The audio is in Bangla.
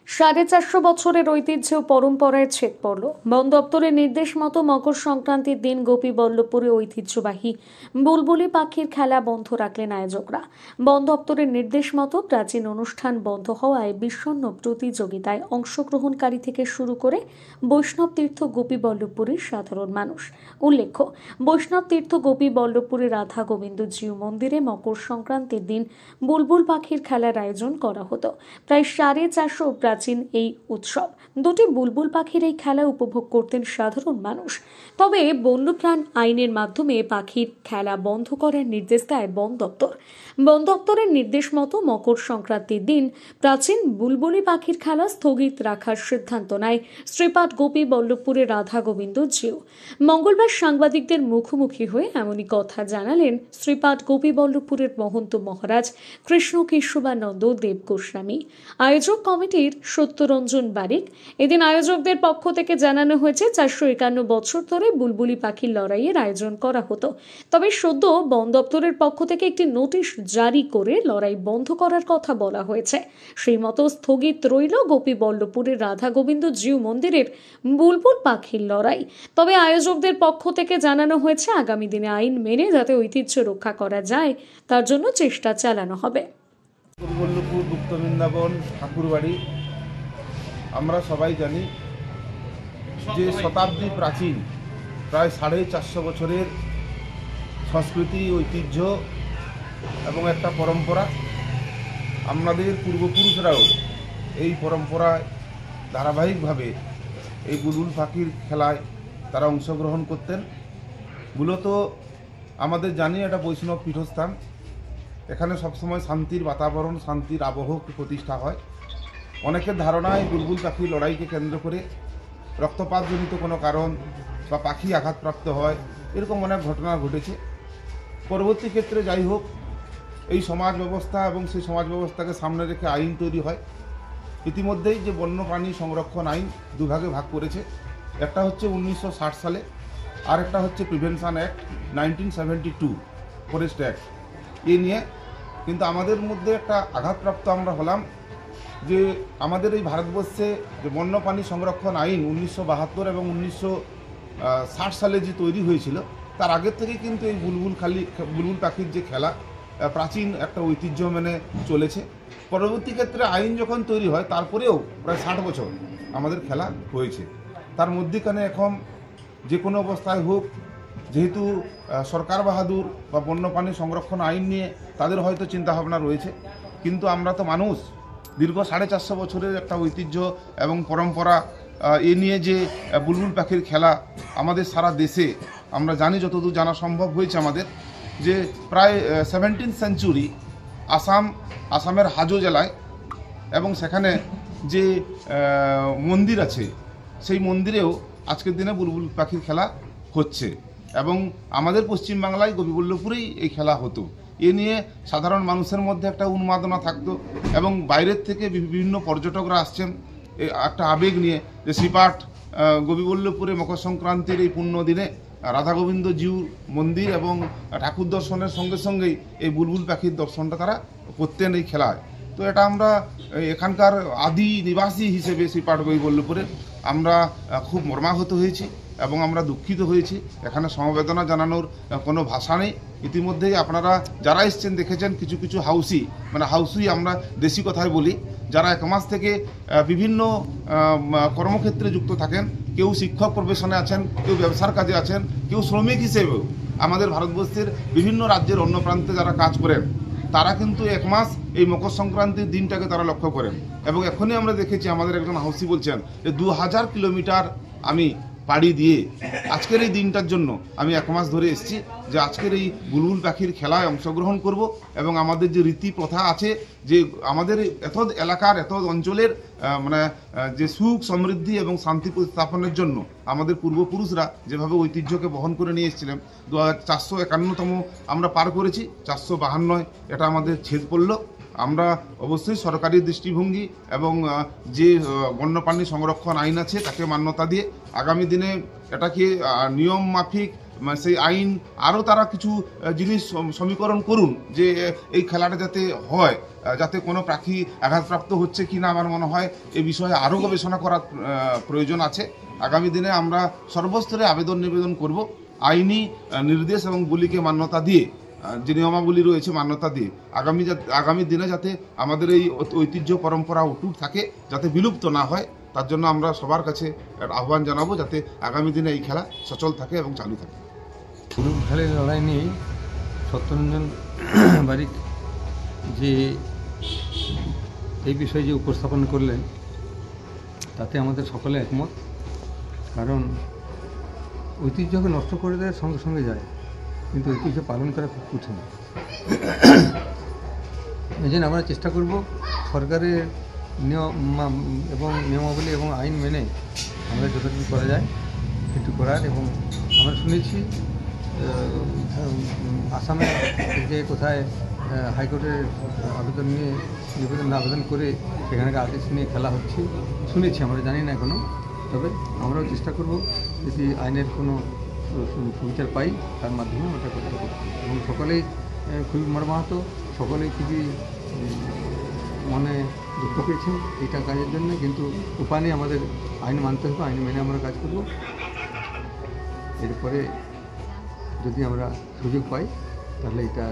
450 বছরের ঐতিহ্য ও পরম্পরায় ছেদ পড়ল। বন দপ্তরের নির্দেশ মতো মকর সংক্রান্তির দিন গোপীবল্লভপুরে ঐতিহ্যবাহী বুলবুলি পাখির খেলা বন্ধ রাখলেন আয়োজকরা। বন দপ্তরের নির্দেশ মতো প্রাচীন অনুষ্ঠান বন্ধ হওয়ায় বিষণ্ণ প্রতিযোগিতায় অংশগ্রহণকারী থেকে শুরু করে বৈষ্ণব তীর্থ গোপীবল্লভপুরের সাধারণ মানুষ। উল্লেখ্য, বৈষ্ণব তীর্থ গোপীবল্লভপুরের রাধা গোবিন্দ জিউ মন্দিরে মকর সংক্রান্তির দিন বুলবুল পাখির খেলার আয়োজন করা হতো। প্রায় 450 প্রাচীন এই উৎসব দুটি বুলবুল পাখির এই খেলা উপভোগ করতেন সাধারণ মানুষ। তবে বন্যপ্রাণ আইনের মাধ্যমে পাখির খেলা বন্ধ করার নির্দেশ দেয় বন দপ্তর। বন দপ্তরের নির্দেশ মতো মকর সংক্রান্তির দিন প্রাচীন বুলবুলি পাখির খেলা স্থগিত রাখার সিদ্ধান্ত নেয় শ্রীপাঠ গোপীবল্লভপুরের রাধা গোবিন্দ জিউ। মঙ্গলবার সাংবাদিকদের মুখোমুখি হয়ে এমনই কথা জানালেন শ্রীপাঠ গোপীবল্লভপুরের মহন্ত মহারাজ কৃষ্ণ কেশবানন্দ দেব গোস্বামী। আয়োজক কমিটির সত্যরঞ্জন বারিক। এদিন আয়োজকদের পক্ষ থেকে জানানো হয়েছে 451 বছর ধরে বুলবুলি পাখির লড়াইয়ের আয়োজন করা হতো। তবে সদ্য বন দপ্তরের পক্ষ থেকে একটি নোটিশ জারি করে লড়াই বন্ধ করার কথা বলা হয়েছে। সেই মতো স্থগিত রইল গোপীবল্লভপুরের রাধা গোবিন্দ জিউ মন্দিরের বুলবুল পাখির লড়াই। তবে আয়োজকদের পক্ষ থেকে জানানো হয়েছে আগামী দিনে আইন মেনে যাতে ঐতিহ্য রক্ষা করা যায় তার জন্য চেষ্টা চালানো হবে। গোপীবল্লভপুর গুপ্ত বৃন্দাবন ঠাকুরবাড়ি আমরা সবাই জানি যে শতাব্দী প্রাচীন প্রায় 450 বছরের সংস্কৃতি ঐতিহ্য এবং একটা পরম্পরা। আমাদের পূর্বপুরুষরাও এই পরম্পরায় ধারাবাহিকভাবে এই বুলবুল পাখির খেলায় তারা অংশগ্রহণ করতেন। মূলত আমাদের জানি এটা বৈষ্ণব পীঠস্থান, এখানে সবসময় শান্তির বাতাবরণ, শান্তির আবহ প্রতিষ্ঠা হয়। অনেকের ধারণায় বুলবুল পাখির লড়াইকে কেন্দ্র করে রক্তপাতজনিত কোনো কারণ বা পাখি আঘাতপ্রাপ্ত হয়, এরকম অনেক ঘটনা ঘটেছে। পরবর্তী ক্ষেত্রে যাই হোক, এই সমাজ ব্যবস্থা এবং সেই সমাজ ব্যবস্থাকে সামনে রেখে আইন তৈরি হয়। ইতিমধ্যেই যে বন্যপ্রাণী সংরক্ষণ আইন দুভাগে ভাগ করেছে, একটা হচ্ছে 1960 সালে, আর একটা হচ্ছে প্রিভেনশন অ্যাক্ট 1972 ফরেস্ট অ্যাক্ট। এ নিয়ে কিন্তু আমাদের মধ্যে একটা আঘাতপ্রাপ্ত আমরা হলাম যে আমাদের এই ভারতবর্ষে যে বন্যপ্রাণী সংরক্ষণ আইন 1972 এবং 1960 সালে যে তৈরি হয়েছিল, তার আগের থেকে কিন্তু এই বুলবুল পাখির যে খেলা প্রাচীন একটা ঐতিহ্য মেনে চলেছে। পরবর্তী ক্ষেত্রে আইন যখন তৈরি হয় তারপরেও প্রায় 60 বছর আমাদের খেলা হয়েছে। তার মধ্যেখানে এখন যে কোনো অবস্থায় হোক, যেহেতু সরকার বাহাদুর বা বন্যপ্রাণী সংরক্ষণ আইন নিয়ে তাদের হয়তো চিন্তাভাবনা রয়েছে, কিন্তু আমরা তো মানুষ, দীর্ঘ 450 বছরের একটা ঐতিহ্য এবং পরম্পরা এ নিয়ে যে বুলবুল পাখির খেলা আমাদের সারা দেশে আমরা জানি, যতদূর জানা সম্ভব হয়েছে আমাদের, যে প্রায় 17th সেঞ্চুরি আসামের হাজো জেলায় এবং সেখানে যে মন্দির আছে সেই মন্দিরেও আজকের দিনে বুলবুল পাখির খেলা হচ্ছে এবং আমাদের পশ্চিমবাংলায় গোপীবল্লভপুরেই এই খেলা হতো। এ নিয়ে সাধারণ মানুষের মধ্যে একটা উন্মাদনা থাকতো এবং বাইরের থেকে বিভিন্ন পর্যটকরা আসছেন একটা আবেগ নিয়ে যে শ্রীপাঠ গোপীবল্লভপুরে মকর সংক্রান্তির এই পুণ্য দিনে রাধা গোবিন্দ জিউর মন্দির এবং ঠাকুর দর্শনের সঙ্গে সঙ্গেই এই বুলবুল পাখির দর্শনটা তারা করতেন এই খেলায়। তো এটা আমরা এখানকার আদি নিবাসী হিসেবে শ্রীপাঠ গোপীবল্লভপুরে আমরা খুব মর্মাহত হয়েছি এবং আমরা দুঃখিত হয়েছি। এখানে সমবেদনা জানানোর কোনো ভাষা নেই। ইতিমধ্যেই আপনারা যারা এসছেন দেখেছেন কিছু কিছু হাউসি আমরা দেশি কথায় বলি, যারা 1 মাস থেকে বিভিন্ন কর্মক্ষেত্রে যুক্ত থাকেন, কেউ শিক্ষক প্রফেশনে আছেন, কেউ ব্যবসার কাজে আছেন, কেউ শ্রমিক হিসেবেও আমাদের ভারতবর্ষের বিভিন্ন রাজ্যের অন্য প্রান্তে যারা কাজ করেন, তারা কিন্তু 1 মাস এই মকর সংক্রান্তির দিনটাকে তারা লক্ষ্য করেন। এবং এখনই আমরা দেখেছি আমাদের একজন হাউসি বলছেন যে 2000 কিলোমিটার আমি পাড়ি দিয়ে আজকের এই দিনটার জন্য আমি 1 মাস ধরে এসেছি, যে আজকের এই বুলবুল পাখির খেলায় অংশগ্রহণ করব এবং আমাদের যে রীতি প্রথা আছে, যে আমাদের এত এলাকার এত অঞ্চলের যে সুখ সমৃদ্ধি এবং শান্তি প্রতিস্থাপনের জন্য আমাদের পূর্বপুরুষরা যেভাবে ঐতিহ্যকে বহন করে নিয়ে এসেছিলেন, 451তম আমরা পার করেছি, 452 এটা আমাদের ছেদ পড়ল। আমরা অবশ্যই সরকারি দৃষ্টিভঙ্গি এবং যে বন্যপ্রাণী সংরক্ষণ আইন আছে তাকে মান্যতা দিয়ে আগামী দিনে এটাকে নিয়ম মাফিক সেই আইন আরও তারা কিছু জিনিস সমীকরণ করুন যে এই খেলাটা যাতে হয়, যাতে কোনো প্রার্থী আঘাতপ্রাপ্ত হচ্ছে কি না, আমার মনে হয় এই বিষয়ে আরও গবেষণা করার প্রয়োজন আছে। আগামী দিনে আমরা সর্বস্তরে আবেদন নিবেদন করব আইনি নির্দেশ এবং বলিকে মান্যতা দিয়ে, যে নিয়মাবলী রয়েছে মান্যতা দিয়ে আগামী দিনে যাতে আমাদের এই ঐতিহ্য পরম্পরা অটুট থাকে, যাতে বিলুপ্ত না হয়, তার জন্য আমরা সবার কাছে আহ্বান জানাবো যাতে আগামী দিনে এই খেলা সচল থাকে এবং চালু থাকে। গ্রুপ খেলার লড়াই নিয়ে সত্যরঞ্জন বারিক যে এই বিষয়ে যে উপস্থাপন করলেন তাতে আমাদের সকলে একমত। কারণ ঐতিহ্যকে নষ্ট করে দেওয়ার সঙ্গে সঙ্গে যায়, কিন্তু ঐতিহ্য পালন করা খুব কঠিন। এই জন্য আমরা চেষ্টা করব সরকারের নিয়ম এবং নিয়মাবলী এবং আইন মেনে আমরা যতটুকু করা যায় সেটুকু করার। এবং আমরা শুনেছি আসামে যে কোথায় হাইকোর্টের আবেদন করে সেখানকার আদেশ নিয়ে খেলা হচ্ছে শুনেছি, আমরা জানি না এখনও। তবে আমরাও চেষ্টা করব যদি আইনের কোনো সুবিচার পাই তার মাধ্যমে ওটা করতে পারি। এবং সকলেই খুবই মর্মাহত, সকলেই খুবই মনে দুঃখ পেয়েছেন এইটা কাজের জন্য, কিন্তু উপায় নেই, আমাদের আইন মানতে হবে, আইন মেনে আমরা কাজ করব। এরপরে যদি আমরা সুযোগ পাই তাহলে এটা